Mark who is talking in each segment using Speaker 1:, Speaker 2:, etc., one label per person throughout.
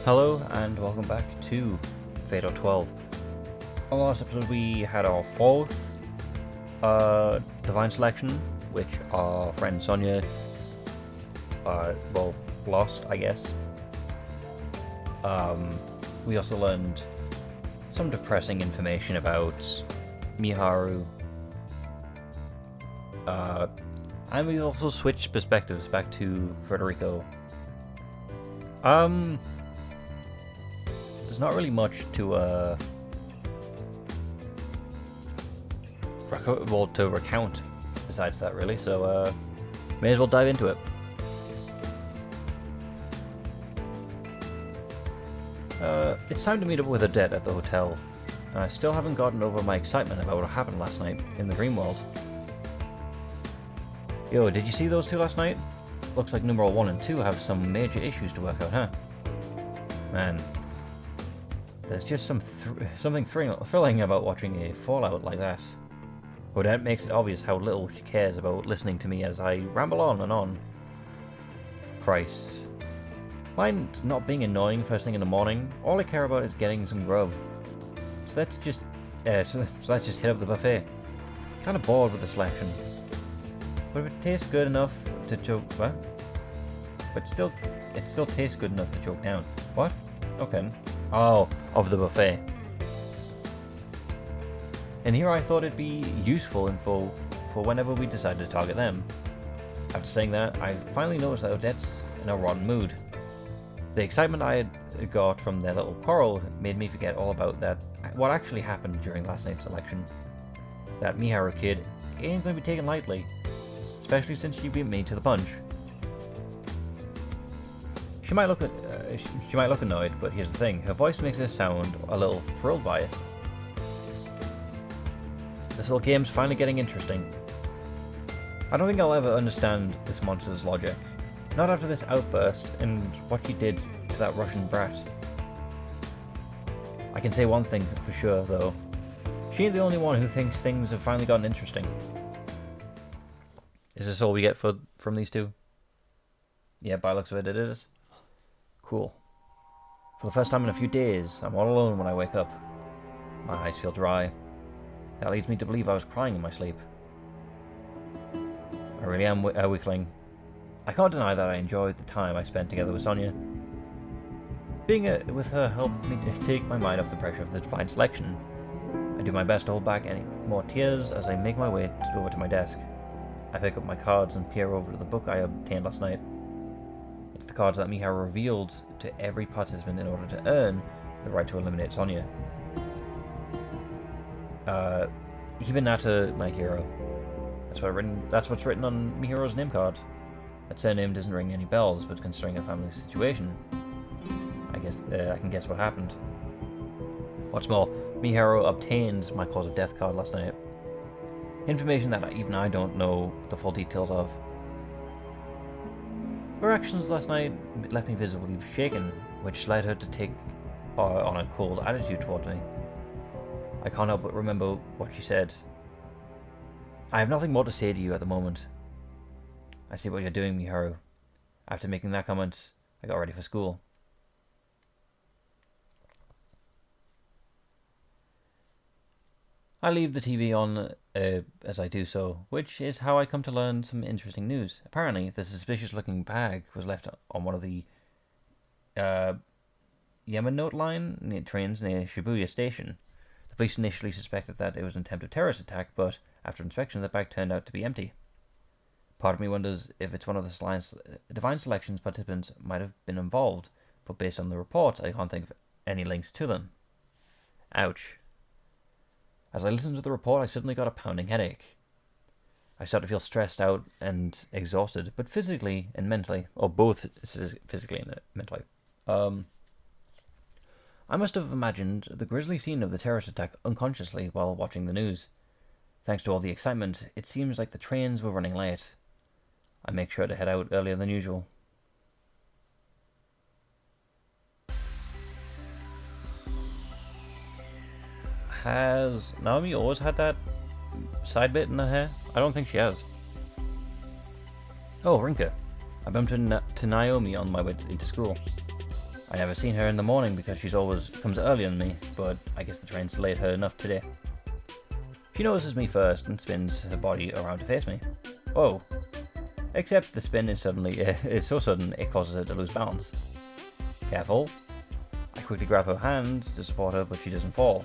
Speaker 1: Hello and welcome back to Fatal 12. On the last episode we had our fourth Divine Selection, which our friend Sonia, lost, I guess. We also learned some depressing information about Miharu, and we also switched perspectives back to Federico. There's not really much to recount besides that, really, so may as well dive into it. It's time to meet up with Odette at the hotel, and I still haven't gotten over my excitement about what happened last night in the dream world. Yo, did you see those two last night? Looks like numeral 1 and 2 have some major issues to work out, huh? Man, there's just something thrilling about watching a fallout like that. Odette makes it obvious how little she cares about listening to me as I ramble on and on. Christ. Mind not being annoying first thing in the morning? All I care about is getting some grub. So let's just hit up the buffet. Kinda bored with the selection. But if it tastes good enough to choke... What? But it still tastes good enough to choke down. What? Okay. Oh, of the buffet. And here I thought it'd be useful info for whenever we decide to target them. After saying that, I finally noticed that Odette's in a rotten mood. The excitement I had got from their little quarrel made me forget all about what actually happened during last night's election. That Miharu kid ain't going to be taken lightly, especially since she beat me to the punch. She might look annoyed, but here's the thing: her voice makes her sound a little thrilled by it. This little game's finally getting interesting. I don't think I'll ever understand this monster's logic. Not after this outburst and what she did to that Russian brat. I can say one thing for sure, though. She ain't the only one who thinks things have finally gotten interesting. Is this all we get from these two? Yeah, by the looks of it, it is. Cool. For the first time in a few days, I'm all alone when I wake up. My eyes feel dry. That leads me to believe I was crying in my sleep. I really am a weakling. I can't deny that I enjoyed the time I spent together with Sonia. Being with her helped me to take my mind off the pressure of the Divine Selection. I do my best to hold back any more tears as I make my way over to my desk. I pick up my cards and peer over to the book I obtained last night. It's the cards that Miharu revealed to every participant in order to earn the right to eliminate Sonia. Hibinata, my hero. That's what's written on Miharu's name card. That surname doesn't ring any bells, but considering her family's situation, I guess I can guess what happened. What's more, Miharu obtained my cause of death card last night. Information that even I don't know the full details of. Her actions last night left me visibly shaken, which led her to take on a cold attitude towards me. I can't help but remember what she said. I have nothing more to say to you at the moment. I see what you're doing, Miharu. After making that comment, I got ready for school. I leave the TV on as I do so, which is how I come to learn some interesting news. Apparently, the suspicious-looking bag was left on one of the Yamanote line trains near Shibuya Station. The police initially suspected that it was an attempted terrorist attack, but after inspection, the bag turned out to be empty. Part of me wonders if it's one of the Divine Selection's participants might have been involved, but based on the reports, I can't think of any links to them. Ouch. As I listened to the report, I suddenly got a pounding headache. I started to feel stressed out and exhausted, but physically and mentally, or both physically and mentally. I must have imagined the grisly scene of the terrorist attack unconsciously while watching the news. Thanks to all the excitement, it seems like the trains were running late. I make sure to head out earlier than usual. Has Naomi always had that side bit in her hair? I don't think she has. Oh, Rinka. I bumped into Naomi on my way into school. I never seen her in the morning because she's always comes earlier than me, but I guess the train's delayed her enough today. She notices me first and spins her body around to face me. Oh. Except the spin is is so sudden it causes her to lose balance. Careful. I quickly grab her hand to support her, but she doesn't fall.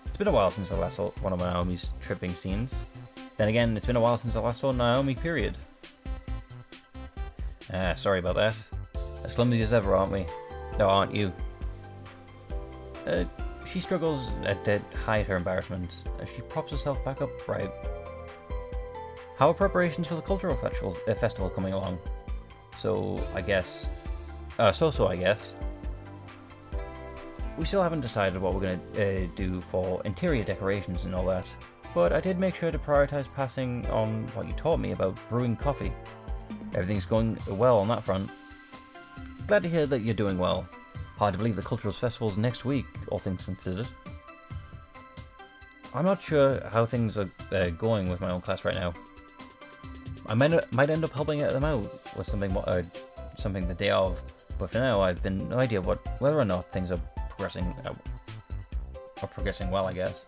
Speaker 1: It's been a while since I last saw one of Naomi's tripping scenes. Then again, it's been a while since I last saw Naomi, period. Sorry about that. As clumsy as ever, aren't we? No, aren't you? She struggles to hide her embarrassment as she props herself back upright. How are preparations for the cultural festival coming along? I guess. I guess. We still haven't decided what we're going to do for interior decorations and all that, but I did make sure to prioritize passing on what you taught me about brewing coffee. Everything's going well on that front. Glad to hear that you're doing well. Hard to believe the Cultural Festival's next week, all things considered. I'm not sure how things are going with my own class right now. I might end up helping them out with something the day of, but for now I've been no idea whether or not things are progressing well, I guess.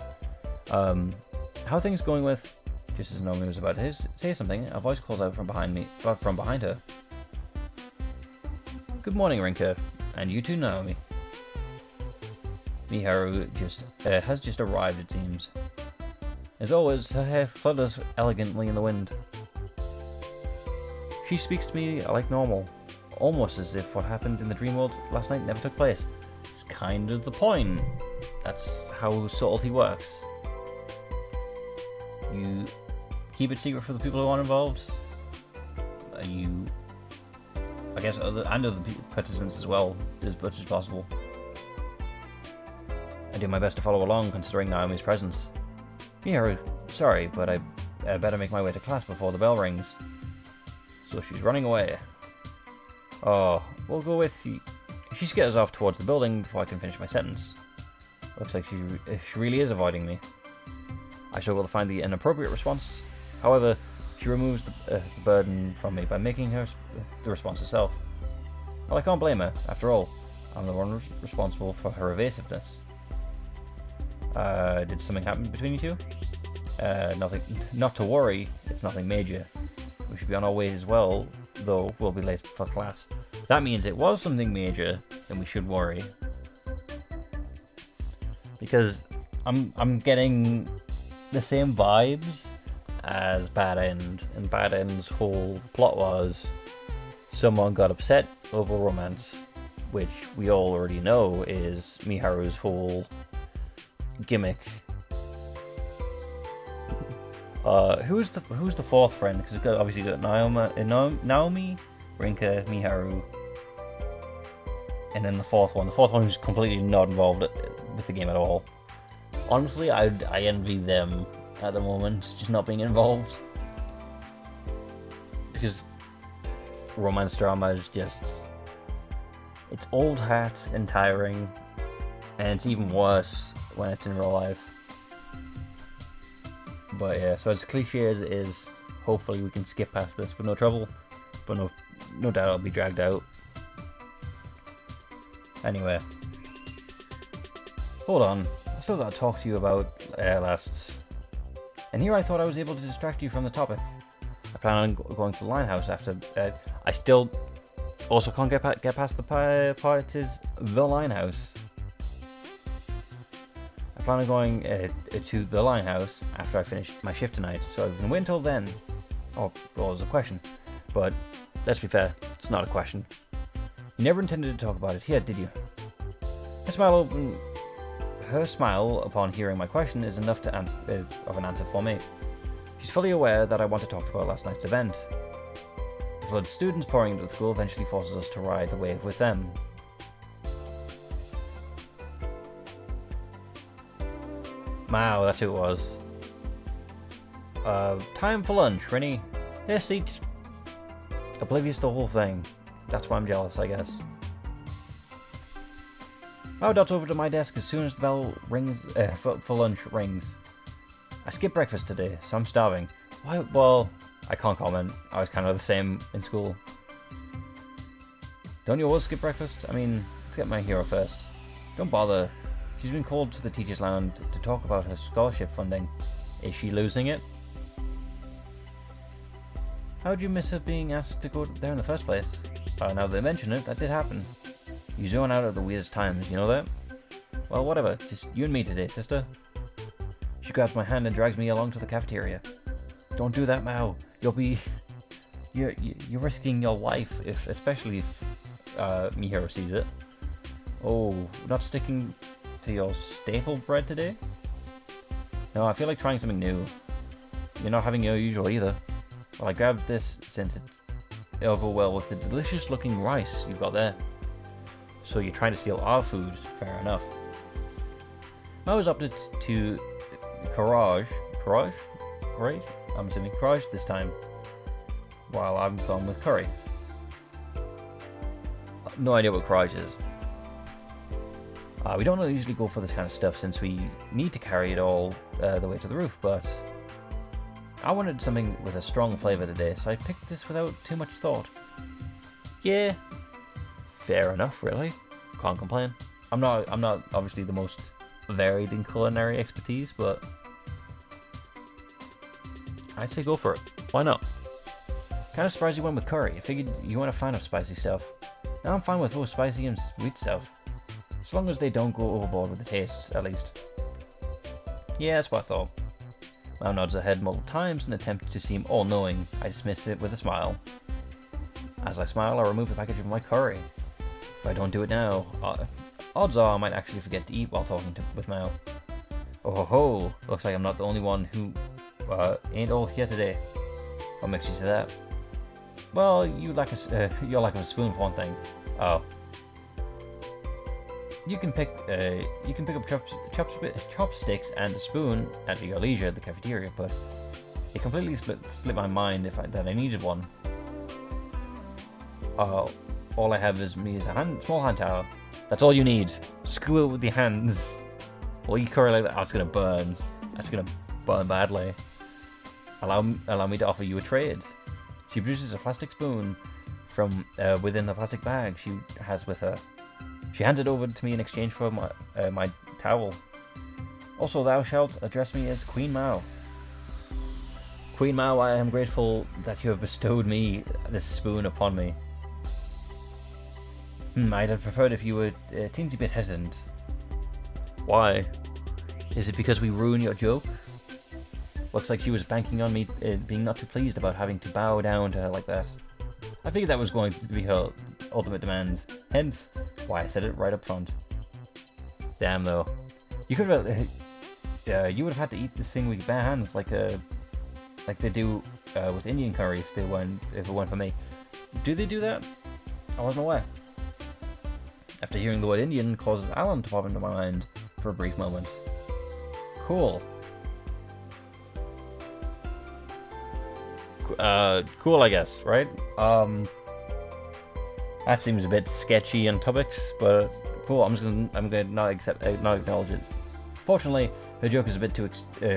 Speaker 1: How are things going with? Just as Naomi was about to say something, a voice called out from behind her. Good morning, Rinka, and you too, Naomi. Miharu has just arrived, it seems. As always, her hair flutters elegantly in the wind. She speaks to me like normal, almost as if what happened in the dream world last night never took place. It's kind of the point. That's how subtlety works. You keep it secret for the people who aren't involved. I guess other participants as well, as much as possible. I do my best to follow along, considering Naomi's presence. Miharu, sorry, but I better make my way to class before the bell rings. So she's running away. Oh, we'll go with the... She skitters off towards the building before I can finish my sentence. Looks like she really is avoiding me. I struggle to find the inappropriate response. However, she removes the burden from me by making her the response herself. Well, I can't blame her. After all, I'm the one responsible for her evasiveness. Did something happen between you two? Nothing. Not to worry. It's nothing major. We should be on our way as well, though we'll be late for class. That means it was something major, then we should worry. Because I'm getting the same vibes as Bad End, and Bad End's whole plot was someone got upset over romance, which we all already know is Miharu's whole gimmick. Who's the fourth friend? Because obviously got Naomi, Rinka, Miharu, and then the fourth one. The fourth one who's completely not involved with the game at all. Honestly, I envy them at the moment, just not being involved, because romance drama is just, it's old hat and tiring, and it's even worse when it's in real life. But yeah, so as cliche as it is, hopefully we can skip past this with no trouble, but no doubt I'll be dragged out. Anyway, hold on, I still got to talk to you about last. And here I thought I was able to distract you from the topic. I plan on going to the Linehouse after. I still also can't get past the part is the Linehouse. I plan on going to the Linehouse after I finish my shift tonight, so I've been waiting until then. Oh, well, it's a question. But let's be fair, it's not a question. You never intended to talk about it here, did you? Her smile upon hearing my question is enough to of an answer for me. She's fully aware that I want to talk about last night's event. The flood of students pouring into the school eventually forces us to ride the wave with them. Wow, that's who it was. Time for lunch, Rennie. Yeah, see, just oblivious to the whole thing. That's why I'm jealous, I guess. I would dart over to my desk as soon as the bell rings for lunch rings. I skipped breakfast today, so I'm starving. Why? Well, I can't comment. I was kind of the same in school. Don't you always skip breakfast? I mean, Let's get my hero first. Don't bother. She's been called to the teacher's lounge to talk about her scholarship funding. Is she losing it? How'd you miss her being asked to go there in the first place? Now that they mention it, that did happen. You zone out at the weirdest times, you know that? Well, whatever. Just you and me today, sister. She grabs my hand and drags me along to the cafeteria. Don't do that, Mao. You'll be... You're risking your life, especially if Mihiro sees it. Oh, not sticking to your staple bread today? No, I feel like trying something new. You're not having your usual either. Well, I grabbed this since it'll go well with the delicious looking rice you've got there. So you're trying to steal our food, fair enough. I was opted to Courage? I'm assuming Courage this time, while I'm gone with curry. No idea what Courage is. We don't usually go for this kind of stuff since we need to carry it all the way to the roof, but I wanted something with a strong flavour today, so I picked this without too much thought. Yeah, fair enough, really. Can't complain. I'm not obviously the most varied in culinary expertise, but I'd say go for it. Why not? Kind of surprised you went with curry. I figured you weren't a fan of spicy stuff. Now I'm fine with both spicy and sweet stuff. As long as they don't go overboard with the tastes, at least. Yeah, that's what I thought. Mao nods her head multiple times in an attempt to seem all-knowing. I dismiss it with a smile. As I smile, I remove the package of my curry. If I don't do it now, odds are I might actually forget to eat while talking with Mao. Oh ho ho! Looks like I'm not the only one who ain't all here today. What makes you say that? Well, your lack of a spoon for one thing. Oh. You can pick up chopsticks and a spoon at your leisure at the cafeteria, but it completely slipped my mind that I needed one. All I have is a small hand towel. That's all you need. Screw it with your hands. Well, you curry like that. Oh, it's gonna burn. That's gonna burn badly. Allow me to offer you a trade. She produces a plastic spoon from within the plastic bag she has with her. She hands it over to me in exchange for my towel. Also, thou shalt address me as Queen Mao. Queen Mao, I am grateful that you have bestowed me this spoon upon me. I'd have preferred if you were a teensy bit hesitant. Why? Is it because we ruined your joke? Looks like she was banking on me being not too pleased about having to bow down to her like that. I figured that was going to be her ultimate demand, hence why I said it right up front. Damn though. You could have, you would have had to eat this thing with your bare hands like they do with Indian curry if it weren't for me. Do they do that? I wasn't aware. After hearing the word Indian causes Alan to pop into my mind for a brief moment. Cool. Cool, I guess, right? That seems a bit sketchy on topics, but cool. I'm gonna not acknowledge it. Fortunately, her joke is a bit too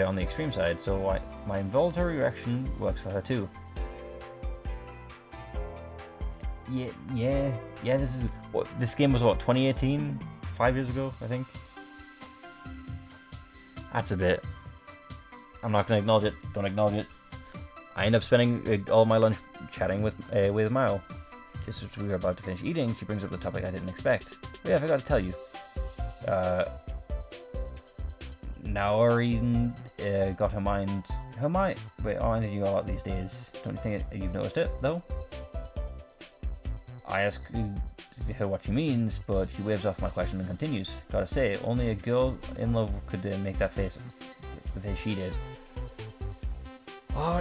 Speaker 1: on the extreme side, so my involuntary reaction works for her too. Yeah. This game was what, 2018? 5 years ago, I think. That's a bit. I'm not gonna acknowledge it. Don't acknowledge it. I end up spending all my lunch chatting with Mao. Just as we were about to finish eating, she brings up the topic I didn't expect. But yeah, I forgot to tell you. Naorin got her mind. Wait, how did you go out these days? Don't you think you've noticed it though? I ask her what she means, but she waves off my question and continues. Gotta say, only a girl in love could make that face, the face she did. Oh,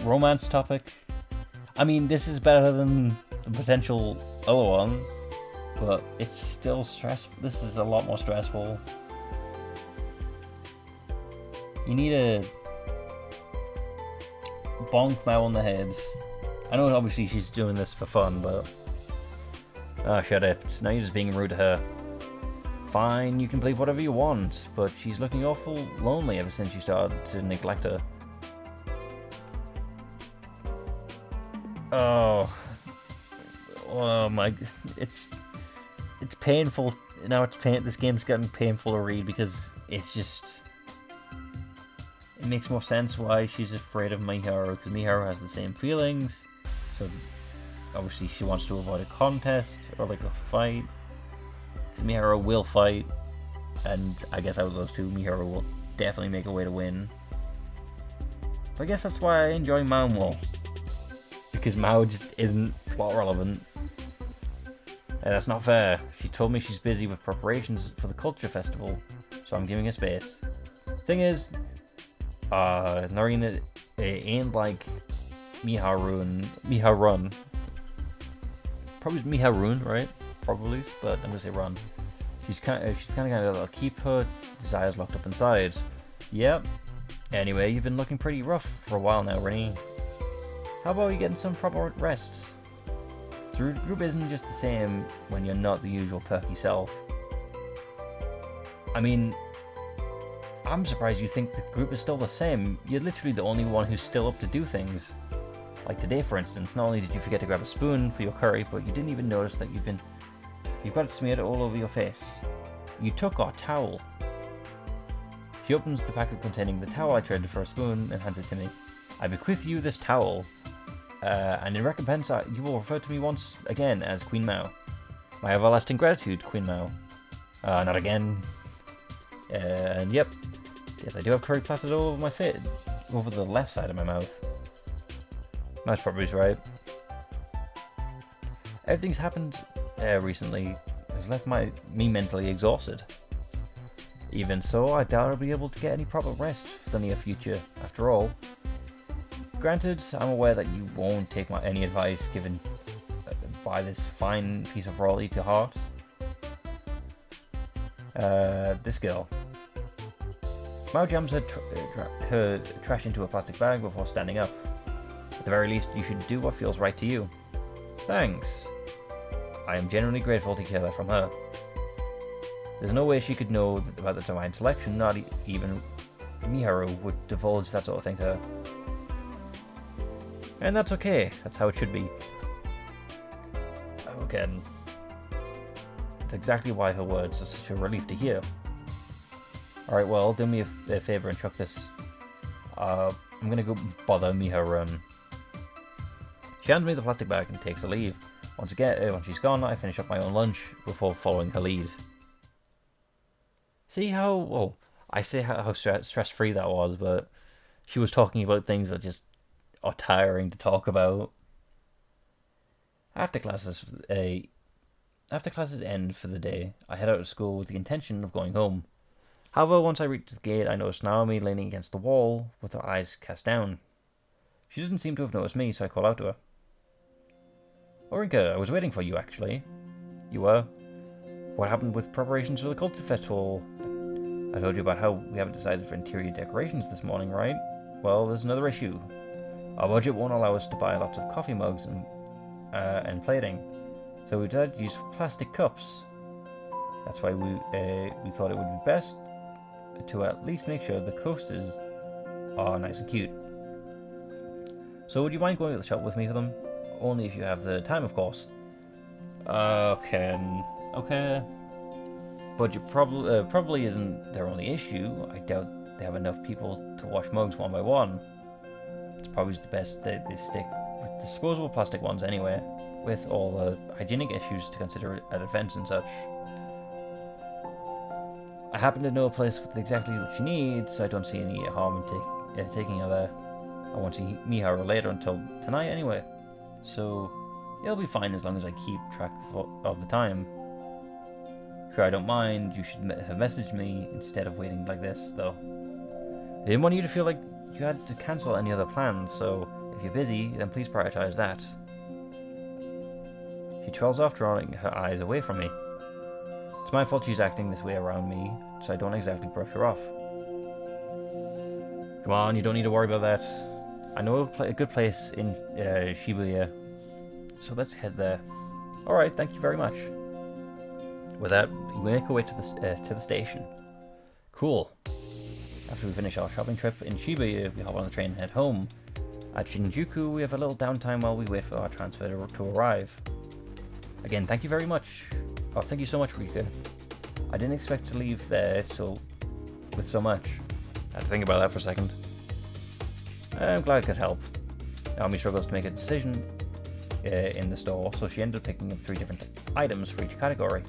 Speaker 1: romance topic. I mean, this is better than the potential other one, but it's still stressful. This is a lot more stressful. You need to bonk Mao on the head. I know obviously she's doing this for fun, but... Ah, shut up. Now you're just being rude to her. Fine, you can believe whatever you want, but she's looking awful lonely ever since you started to neglect her. Oh. Oh my, it's painful. Now this game's getting painful to read because it's just... It makes more sense why she's afraid of Miharu, because Miharu has the same feelings. So obviously she wants to avoid a contest or like a fight. Miharu will fight, and I guess out of those two, Miharu will definitely make a way to win. But I guess that's why I enjoy Mao more, because Mao just isn't plot relevant. That's not fair. She told me she's busy with preparations for the culture festival, so I'm giving her space. Thing is, Narina ain't like Miharu and Miharun. Probably Miharun, right? Probably, but I'm gonna say Run. She's kind of keep her desires locked up inside. Yep. Anyway, you've been looking pretty rough for a while now, Rennie. How about you getting some proper rest? The group isn't just the same when you're not the usual perky self. I mean, I'm surprised you think the group is still the same. You're literally the only one who's still up to do things. Like today, for instance, not only did you forget to grab a spoon for your curry, but you didn't even notice that you've got it smeared all over your face. You took our towel. She opens the packet containing the towel I traded for a spoon and hands it to me. I bequeath you this towel, and in recompense you will refer to me once again as Queen Mao. My everlasting gratitude, Queen Mao. Not again. And yep. Yes, I do have curry plastered all over my face, over the left side of my mouth. That's probably right. Everything's happened recently has left me mentally exhausted. Even so, I doubt I'll be able to get any proper rest for the near future. After all, granted, I'm aware that you won't take any advice given by this fine piece of royalty to heart. This girl. Mao jams her trash into a plastic bag before standing up. At the very least, you should do what feels right to you. Thanks. I am genuinely grateful to hear that from her. There's no way she could know about the divine selection, not even Miharu would divulge that sort of thing to her. And that's okay, that's how it should be. Again, that's exactly why her words are such a relief to hear. Alright, well, do me a favor and chuck this. I'm gonna go bother Miharu. She hands me the plastic bag and takes a leave. Once again, when she's gone, I finish up my own lunch before following her lead. See how, well, I say how stress-free that was, but she was talking about things that just are tiring to talk about. After classes end for the day, I head out of school with the intention of going home. However, once I reach the gate, I notice Naomi leaning against the wall with her eyes cast down. She doesn't seem to have noticed me, so I call out to her. Orinka, I was waiting for you, actually. You were? What happened with preparations for the culture festival? I told you about how we haven't decided for interior decorations this morning, right? Well, there's another issue. Our budget won't allow us to buy lots of coffee mugs and plating, so we decided to use plastic cups. That's why we thought it would be best to at least make sure the coasters are nice and cute. So would you mind going to the shop with me for them? Only if you have the time, of course. Okay. Budget probably isn't their only issue. I doubt they have enough people to wash mugs one by one. It's probably the best that they stick with disposable plastic ones anyway, with all the hygienic issues to consider at events and such. I happen to know a place with exactly what she needs, so I don't see any harm in taking her there. I won't see Miharu later until tonight anyway, so it'll be fine as long as I keep track of the time. Sure, I don't mind. You should have messaged me instead of waiting like this, though. I didn't want you to feel like you had to cancel any other plans, so if you're busy, then please prioritize that. She trails off, drawing her eyes away from me. It's my fault she's acting this way around me, so I don't exactly brush her off. Come on, you don't need to worry about that. I know a good place in Shibuya, so let's head there. Alright, thank you very much. With that, we make our way to the station. Cool. After we finish our shopping trip in Shibuya, we hop on the train and head home. At Shinjuku, we have a little downtime while we wait for our transfer to arrive. Again, thank you very much. Oh, thank you so much, Rika. I didn't expect to leave there with so much. I had to think about that for a second. I'm glad I could help. Naomi struggles to make a decision in the store, so she ended up picking up 3 different items for each category.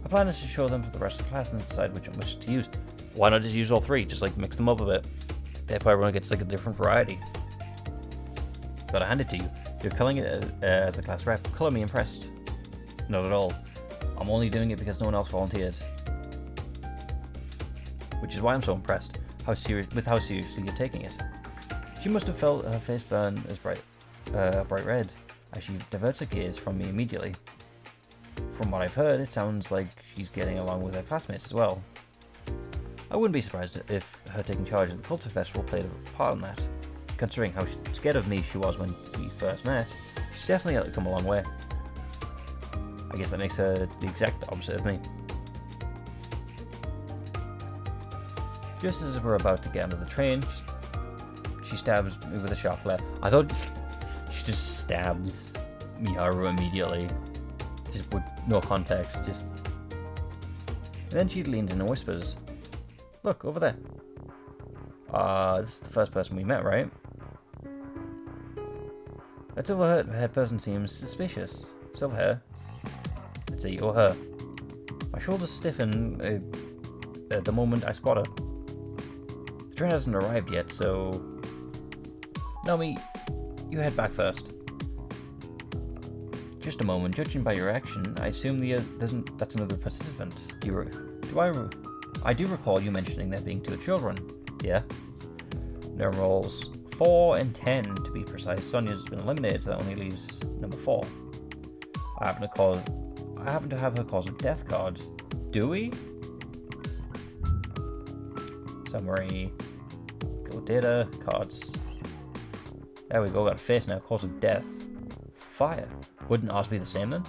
Speaker 1: Her plan is to show them to the rest of the class and decide which to use. Why not just use all 3? Just like mix them up a bit. Therefore everyone gets like a different variety. Gotta hand it to you. You're killing it as a class rep. Color me impressed. Not at all. I'm only doing it because no one else volunteered. Which is why I'm so impressed with how seriously you're taking it. She must have felt her face burn as bright red as she diverts her gaze from me immediately. From what I've heard, it sounds like she's getting along with her classmates as well. I wouldn't be surprised if her taking charge of the Culture Festival played a part in that. Considering how scared of me she was when we first met, she's definitely come a long way. I guess that makes her the exact opposite of me. Just as we're about to get onto the train, she stabs me with a sharp left. I thought she just stabs Miharu immediately. Just with no context, and then she leans in and whispers, "Look, over there. This is the first person we met, right? That silver-haired person seems suspicious. Silver hair? It's he or her." My shoulders stiffen at the moment I spot her. The train hasn't arrived yet, so... Naomi, you head back first. Just a moment. Judging by your action, I assume that's another participant. I do recall you mentioning there being 2 children. Yeah. There rolls 4 and 10 to be precise. Sonia's been eliminated, so that only leaves number 4. I happen to have her cause of death card. Do we? Summary. Go data cards. There we go. Got a face now. Cause of death. Fire. Wouldn't ours be the same then?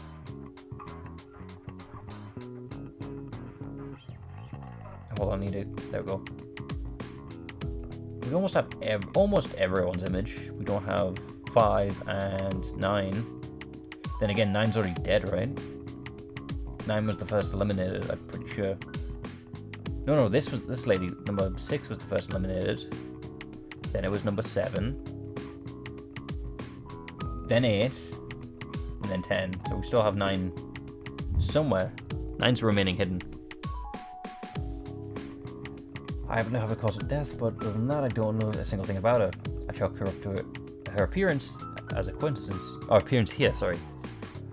Speaker 1: Hold on, there we go. We almost have almost everyone's image. We don't have 5 and 9. Then again, 9's already dead, right? 9 was the first eliminated, I'm pretty sure. No, this lady, number 6 was the first eliminated. Then it was number 7. Then 8. And then 10. So we still have 9 somewhere. 9's remaining hidden. I happen to have a cause of death, but other than that, I don't know a single thing about her. I chalk her up to her appearance as a coincidence. Or appearance here, sorry.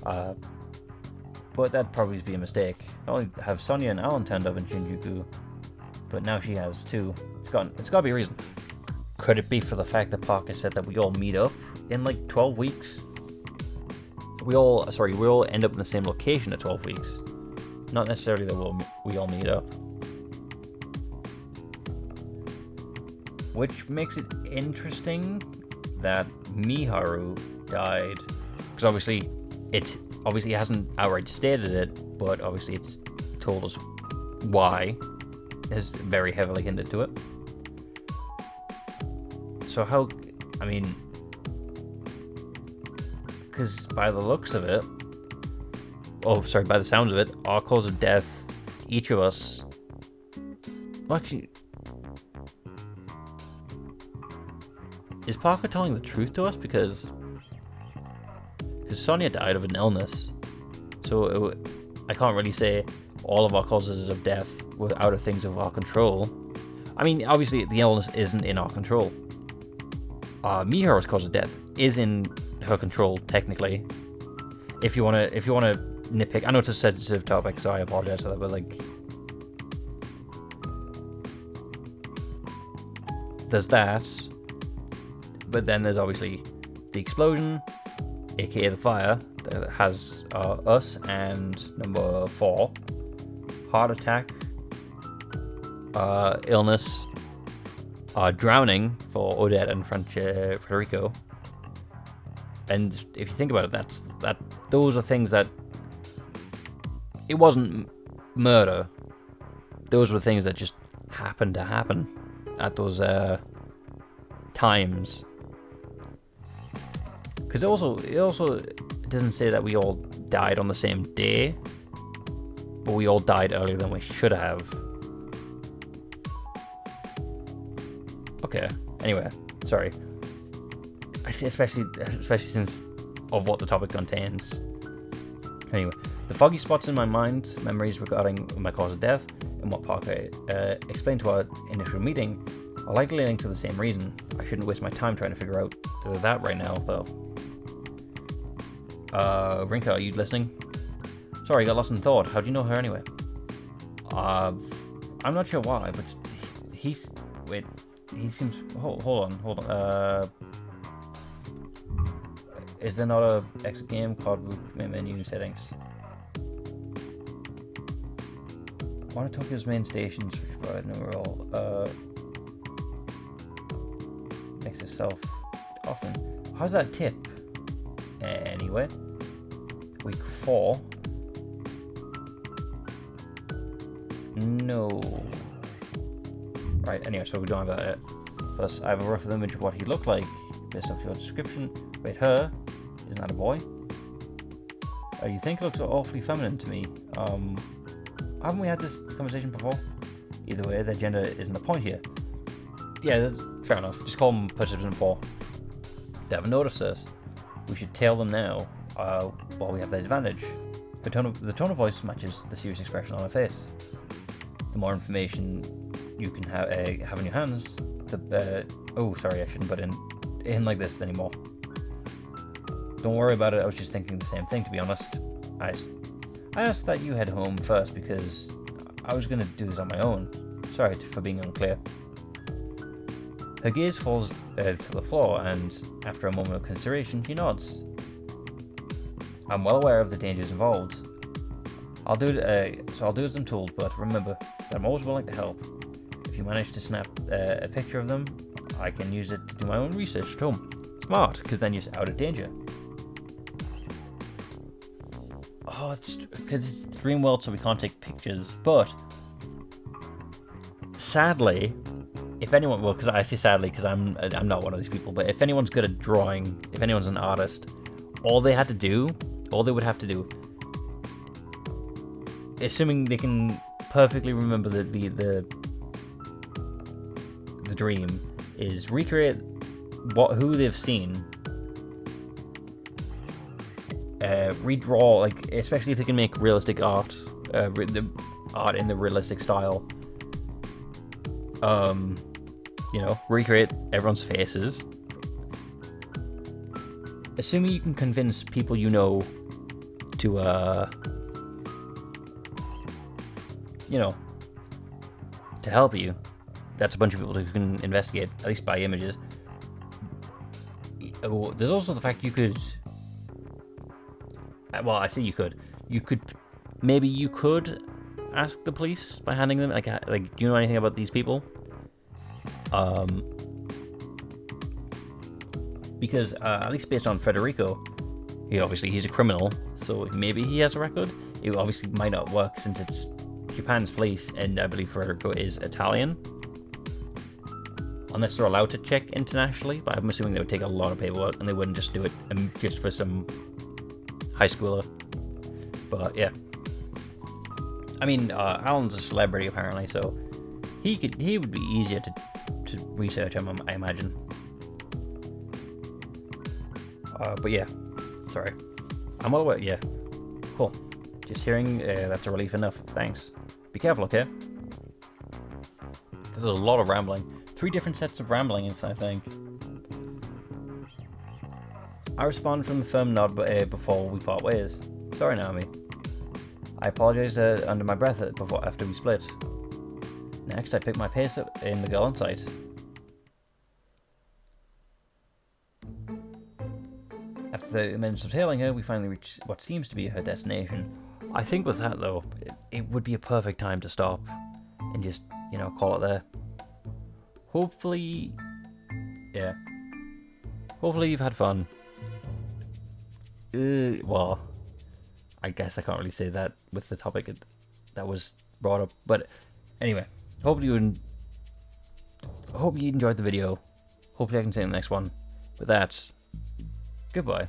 Speaker 1: But that'd probably be a mistake. Not only have Sonia and Alan turned up in Shinjuku, but now she has too. It's got to be a reason. Could it be for the fact that Parker said that we all meet up in like 12 weeks? We all end up in the same location at 12 weeks. Not necessarily that we all meet up. Which makes it interesting that Miharu died. Because obviously it hasn't outright stated it, but obviously it's told us why. It has very heavily hinted to it. So because by the looks of it, by the sounds of it, our cause of death, each of us, well, actually, is Parker telling the truth to us? Because Sonia died of an illness, so I can't really say all of our causes of death were out of things of our control. I mean, obviously the illness isn't in our control. Miharu's cause of death is in her control, technically. If you wanna nitpick, I know it's a sensitive topic, so I apologize for that, but like, there's that. But then there's obviously the explosion, aka the fire, that has us and number 4. Heart attack, illness, drowning for Odette and Federico. And if you think about it, those are things that it wasn't murder. Those were things that just happened to happen at those times. Because it also doesn't say that we all died on the same day, but we all died earlier than we should have. Okay. Anyway, sorry. Especially since of what the topic contains. Anyway, the foggy spots in my mind, memories regarding my cause of death, and what Parker explained to our initial meeting, are likely linked to the same reason. I shouldn't waste my time trying to figure out that right now, though. Rinka, are you listening? Sorry, I got lost in thought. How do you know her anyway? I'm not sure why, but he seems... Hold on. Is there not a exit game called menu settings? One of Tokyo's main stations, which provide numeral, makes itself often. How's that tip? Anyway, week 4. No. Right, anyway, so we don't have that yet. Plus, I have a rough image of what he looked like based off your description. Wait, her? Isn't that a boy? You think it looks awfully feminine to me. Haven't we had this conversation before? Either way, their gender isn't the point here. Yeah, that's fair enough. Just call them participant 4. They haven't noticed this. We should tell them now, while we have the advantage. The tone of voice matches the serious expression on her face. The more information you can have in your hands, the oh, sorry, I shouldn't put in like this anymore. Don't worry about it. I was just thinking the same thing, to be honest. I asked that you head home first because I was going to do this on my own. Sorry for being unclear. Her gaze falls to the floor, and after a moment of consideration, she nods. I'm well aware of the dangers involved. I'll do as I'm told, but remember that I'm always willing to help. If you manage to snap a picture of them, I can use it to do my own research at home. Smart, because then you're out of danger. Oh, it's because it's Dream World, so we can't take pictures. But sadly, if anyone, well, because I say sadly because I'm not one of these people, but if anyone's good at drawing, if anyone's an artist, all they would have to do, assuming they can perfectly remember the dream, is recreate who they've seen. Redraw, like, especially if they can make realistic art, the art in the realistic style. Recreate everyone's faces. Assuming you can convince people you know to, to help you. That's a bunch of people who can investigate, at least by images. Oh, there's also the fact you could... Well, I say you could. Maybe you could ask the police by handing them, like, do you know anything about these people? Because, at least based on Federico, he's a criminal, so maybe he has a record. It obviously might not work since it's Japan's police, and I believe Federico is Italian. Unless they're allowed to check internationally, but I'm assuming they would take a lot of paperwork, and they wouldn't just do it just for some high schooler. But yeah, I mean, Alan's a celebrity apparently, so he would be easier to research him, I imagine. But yeah, sorry, I'm all aware. Yeah, cool. Just hearing that's a relief enough. Thanks. Be careful, okay? There's a lot of rambling. 3 different sets of rambling, I think. I respond from the firm nod before we part ways. Sorry, Naomi. I apologize under my breath after we split. Next, I pick my pace up in the girl in sight. After 30 minutes of tailing her, we finally reach what seems to be her destination. I think with that, though, it would be a perfect time to stop and just, call it there. Hopefully you've had fun. Well, I guess I can't really say that with the topic that was brought up. But anyway, hope you enjoyed the video. Hopefully I can see you in the next one. With that, goodbye.